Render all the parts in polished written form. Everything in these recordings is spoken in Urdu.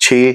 6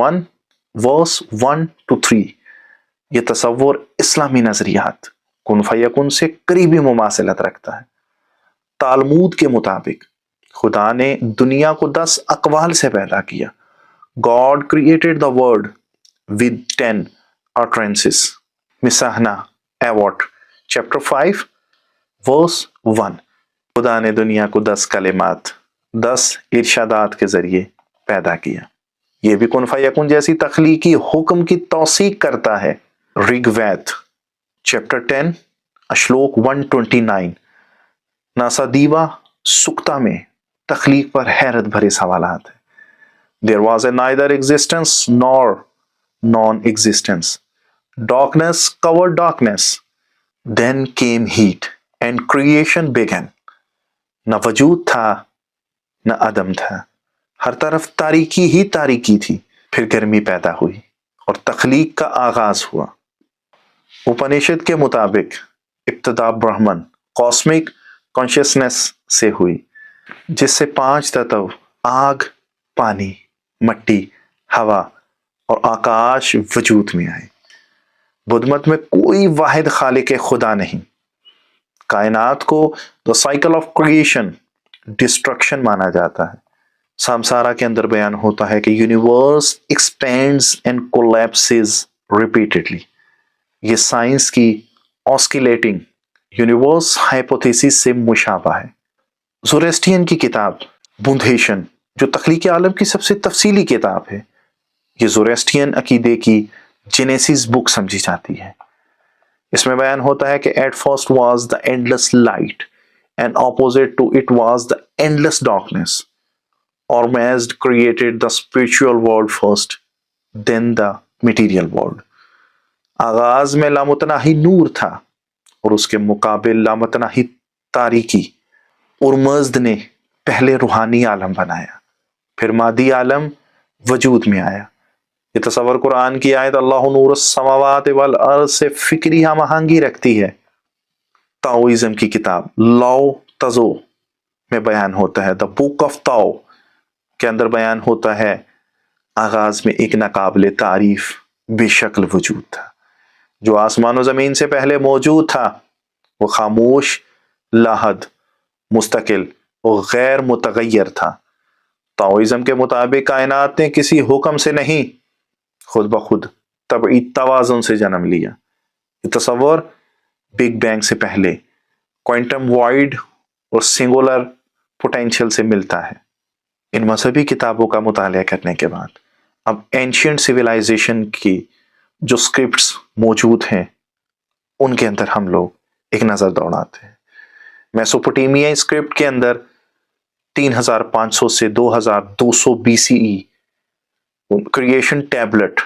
1 verse 1 to 3, یہ تصور اسلامی نظریات کن فیکن سے قریبی مماثلت رکھتا ہے۔ تالمود کے مطابق خدا نے دنیا کو 10 اقوال سے پیدا کیا۔ God created the world with 10 utterances. مسہنہ ایوٹ chapter 5 ورس 1۔ خدا نے دنیا کو 10 کلمات 10 ارشادات کے ذریعے پیدا کیا۔ یہ بھی کن فیکن جیسی تخلیقی حکم کی توثیق کرتا ہے۔ رگ وید چیپٹر 10 اشلوک 129 ناسا دیوا سکتا میں تخلیق پر حیرت بھرے سوالات ہیں۔ There was a neither existence nor non-existence. Darkness covered darkness. Then came heat and creation began. نہ وجود تھا نہ عدم تھا، ہر طرف تاریکی ہی تاریکی تھی، پھر گرمی پیدا ہوئی اور تخلیق کا آغاز ہوا۔ اپنشد کے مطابق ابتدا برہمن کاسمک کانشیسنس سے ہوئی، جس سے 5 تتو آگ، پانی، مٹی، ہوا اور آکاش وجود میں آئے۔ بدھ مت میں کوئی واحد خالق خدا نہیں۔ کائنات کو the cycle of creation destruction مانا جاتا ہے۔ سامسارا کے اندر بیان ہوتا ہے کہ universe expands and collapses repeatedly۔ یہ سائنس کی oscillating یونیورس ہائپوتھیسس سے مشابہ ہے۔ زوریسٹین کی کتاب بندھیشن جو تخلیق عالم کی سب سے تفصیلی کتاب ہے، یہ زوریسٹین عقیدے کی جینیسس بک سمجھی جاتی ہے۔ اس میں بیان ہوتا ہے کہ at first was the endless light and opposite to it was the endless darkness. Ormazd created the spiritual world first, then the material world. آغاز میں لامتناہی نور تھا اور اس کے مقابل لامتناہی تاریکی۔ ارمزد نے پہلے روحانی عالم بنایا، پھر مادی عالم وجود میں آیا۔ یہ تصور قرآن کی آیت اللہ نور السماوات والارض سے فکری ہم آہنگی رکھتی ہے۔ تاؤزم کی کتاب لاؤ تزو میں بیان ہوتا ہے، دا بک آف تاؤ کے اندر بیان ہوتا ہے آغاز میں ایک ناقابل تعریف بے شکل وجود تھا جو آسمان و زمین سے پہلے موجود تھا۔ وہ خاموش، لاحد، مستقل اور غیر متغیر تھا۔ تاؤزم کے مطابق کائنات نے کسی حکم سے نہیں، خود بخود طبعی توازن سے جنم لیا۔ یہ تصور بگ بینگ سے پہلے کوانٹم وائڈ اور سنگولر پوٹینشل سے ملتا ہے۔ ان مذہبی کتابوں کا مطالعہ کرنے کے بعد اب اینشینٹ سویلائزیشن کی جو اسکرپٹس موجود ہیں ان کے اندر ہم لوگ ایک نظر دوڑاتے ہیں۔ میسوپوٹیمیا اسکرپٹ کے اندر 3500 سے 2200 BCE کریشن ٹیبلٹ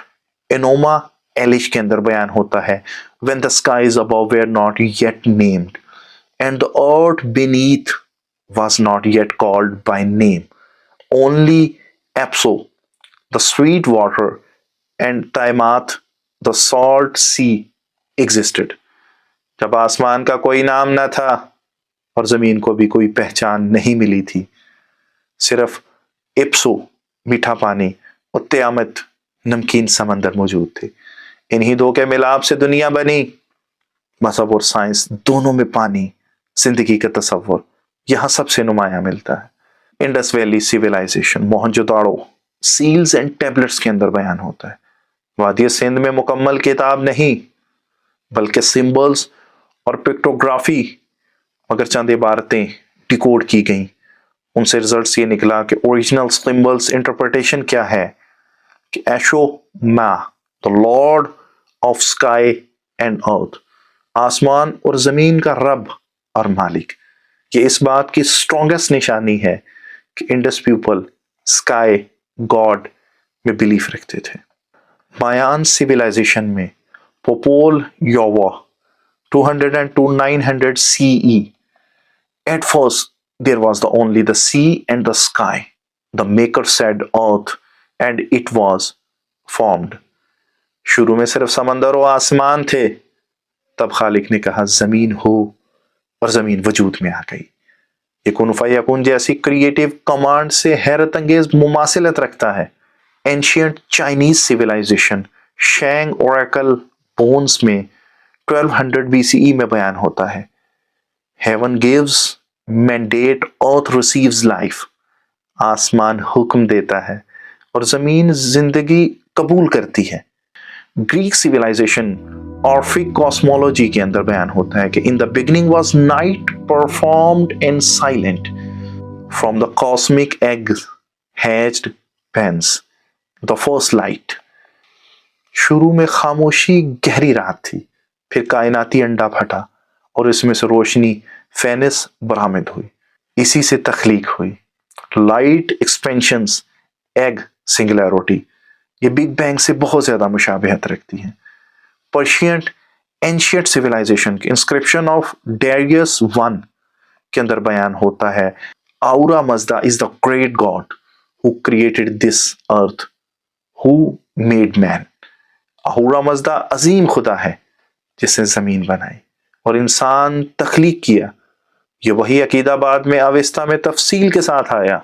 انوما ایلش کے اندر بیان ہوتا ہے when the skies above were not yet named and the earth beneath was not yet called by name, only Apso the sweet water and Tiamat the salt sea existed. جب آسمان کا کوئی نام نہ تھا اور زمین کو بھی کوئی پہچان نہیں ملی تھی، صرف اپسو میٹھا پانی اور تیامت نمکین سمندر موجود تھے۔ انہی دو کے ملاپ سے دنیا بنی۔ مذہب اور سائنس دونوں میں پانی، زندگی کا تصور یہاں سب سے نمایاں ملتا ہے۔ Indus valley civilization Mohenjodaro seals and tablets کے اندر بیان ہوتا ہے۔ وادی سندھ میں مکمل کتاب نہیں بلکہ سمبلز اور پکٹوگرافی، مگر چند عبارتیں ڈیکوڈ کی گئیں۔ ان سے ریزلٹس یہ نکلا کہ اوریجنل سمبلز انٹرپریٹیشن کیا ہے کہ ایشو ما the Lord of sky and earth، آسمان اور زمین کا رب اور مالک۔ یہ اس بات کی اسٹرانگسٹ نشانی ہے کہ انڈس پیپل اسکائی گاڈ میں بلیف رکھتے تھے۔ مایان سیویلائزیشن میں پوپول یووا 200 to 900 CE at first there was only the sea and the sky. The maker said earth and it was formed. شروع میں صرف سمندر و آسمان تھے، تب خالق نے کہا زمین ہو اور زمین وجود میں آ گئی۔ یہ کن فیکون جیسی کریٹیو کمانڈ سے حیرت انگیز مماثلت رکھتا ہے۔ Ancient Chinese civilization Shang oracle bones میں 1200 BCE میں بیان ہوتا ہے. Heaven gives mandate, earth receives life. آسمان حکم دیتا ہے اور زمین زندگی قبول کرتی ہے. گریک سویلائزیشن Orphic cosmology کے اندر بیان ہوتا ہے کہ in the beginning was night performed and silent. From the cosmic egg hatched pens, the first light. شروع میں خاموشی گہری رات تھی، پھر کائناتی انڈا پھٹا اور اس میں سے روشنی فینس برآمد ہوئی. اسی سے تخلیق ہوئی. لائٹ ایکسپینشنز، ایگ سنگولیرٹی، یہ بگ بینگ سے بہت زیادہ مشابہت رکھتی ہیں. پرشینٹ اینشینٹ سویلائزیشن کے انسکرپشن آف ڈیریس ون کے اندر بیان ہوتا ہے Ahura Mazda is the great God who created this earth who made man. Ahura Mazda عظیم خدا ہے جس نے زمین بنائی اور انسان تخلیق کیا. یہ وہی عقیدہ بعد میں اوستا میں تفصیل کے ساتھ آیا.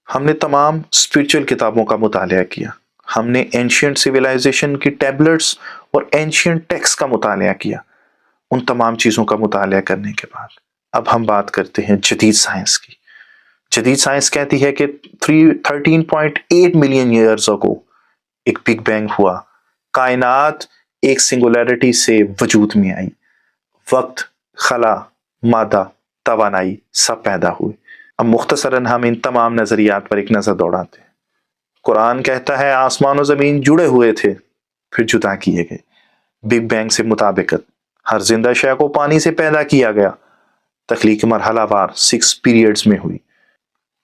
ہم نے تمام اسپرچل کتابوں کا مطالعہ کیا. ہم نے اینشینٹ سویلائزیشن کی ٹیبلٹس اور اینشینٹ ٹیکسٹ کا مطالعہ کیا. ان تمام چیزوں کا مطالعہ کرنے کے بعد اب ہم بات کرتے ہیں جدید سائنس کی. جدید سائنس کہتی ہے کہ 13.8 ملین ایئرز اگو ایک بگ بینگ ہوا. کائنات ایک سنگولیرٹی سے وجود میں آئی. وقت، خلا، مادہ، توانائی سب پیدا ہوئے. اب مختصراً ہم ان تمام نظریات پر ایک نظر دوڑاتے ہیں. قرآن کہتا ہے آسمان و زمین جڑے ہوئے تھے پھر جدا کیے گئے. بگ بینگ سے مطابقت، ہر زندہ شے کو پانی سے پیدا کیا گیا. تخلیق مرحلہ وار 6 پیریڈز میں ہوئی.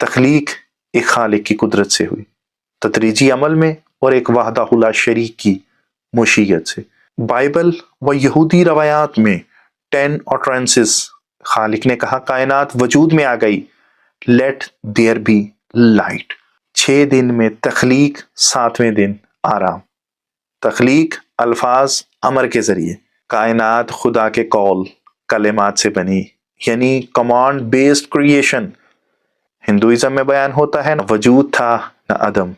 تخلیق ایک خالق کی قدرت سے ہوئی، تدریجی عمل میں اور ایک وحدہ لا شریک کی مشیت سے. بائبل و یہودی روایات میں 10 utterances خالق نے کہا کائنات وجود میں آ گئی. Let there be light. 6 دن میں تخلیق، 7ویں دن آرام. تخلیق الفاظ امر کے ذریعے. کائنات خدا کے قول کلمات سے بنی، یعنی کمانڈ بیسڈ کریشن. ہندوازم میں بیان ہوتا ہے نہ وجود تھا نہ عدم،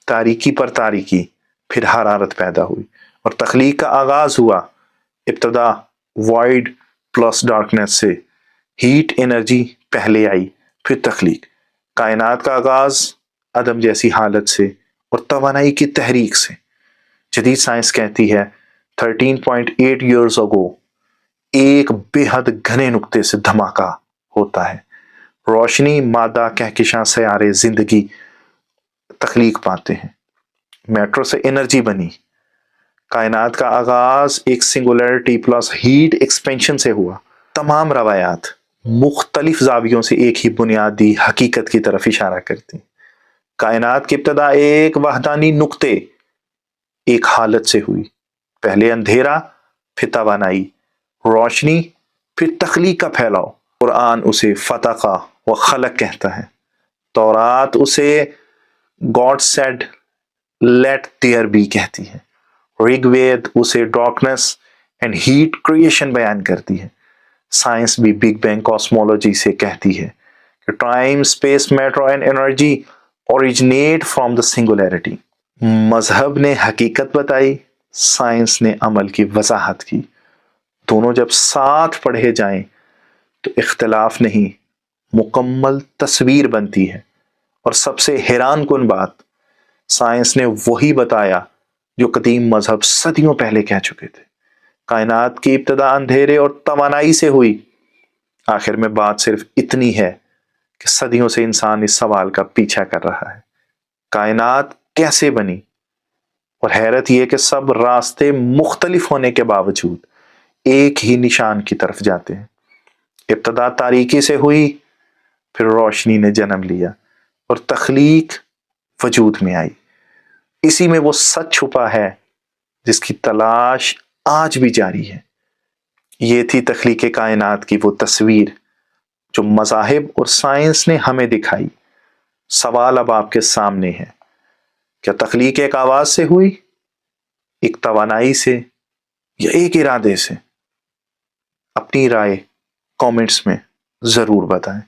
تاریکی پر تاریکی، پھر حرارت پیدا ہوئی اور تخلیق کا آغاز ہوا. ابتدا وائڈ پلس ڈارکنیس سے. ہیٹ انرجی پہلے آئی پھر تخلیق. کائنات کا آغاز عدم جیسی حالت سے اور توانائی کی تحریک سے. جدید سائنس کہتی ہے 13.8 ایئرز اگو ایک بے حد گھنے نقطے سے دھماکہ ہوتا ہے. روشنی، مادہ، کہکشاں، سیارے زندگی تخلیق پاتے ہیں. میٹر سے انرجی بنی. کائنات کا آغاز ایک سنگولیرٹی پلس ہیٹ ایکسپینشن سے ہوا. تمام روایات مختلف زاویوں سے ایک ہی بنیادی حقیقت کی طرف اشارہ کرتی ہیں. کائنات کی ابتدا ایک وحدانی نقطے، ایک حالت سے ہوئی. پہلے اندھیرا، پھر توانائی، روشنی، پھر تخلیق کا پھیلاؤ. قرآن اسے فتقہ و خلق کہتا ہے. تورات اسے God said let there be کہتی ہے. رگ وید اسے ڈارکنیس اینڈ ہیٹ کریشن بیان کرتی ہے. سائنس بھی بگ بینگ کاسمولوجی سے کہتی ہے کہ time, space, matter and energy originate from the singularity. مذہب نے حقیقت بتائی، سائنس نے عمل کی وضاحت کی. دونوں جب ساتھ پڑھے جائیں تو اختلاف نہیں، مکمل تصویر بنتی ہے. اور سب سے حیران کن بات، سائنس نے وہی بتایا جو قدیم مذہب صدیوں پہلے کہہ چکے تھے. کائنات کی ابتدا اندھیرے اور توانائی سے ہوئی. آخر میں بات صرف اتنی ہے کہ صدیوں سے انسان اس سوال کا پیچھا کر رہا ہے، کائنات کیسے بنی؟ اور حیرت یہ کہ سب راستے مختلف ہونے کے باوجود ایک ہی نشان کی طرف جاتے ہیں. ابتدا تاریکی سے ہوئی، پھر روشنی نے جنم لیا اور تخلیق وجود میں آئی. اسی میں وہ سچ چھپا ہے جس کی تلاش آج بھی جاری ہے. یہ تھی تخلیق کائنات کی وہ تصویر جو مذاہب اور سائنس نے ہمیں دکھائی. سوال اب آپ کے سامنے ہے، کیا تخلیق ایک آواز سے ہوئی، ایک توانائی سے، یا ایک ارادے سے؟ اپنی رائے کامنٹس میں ضرور بتائیں.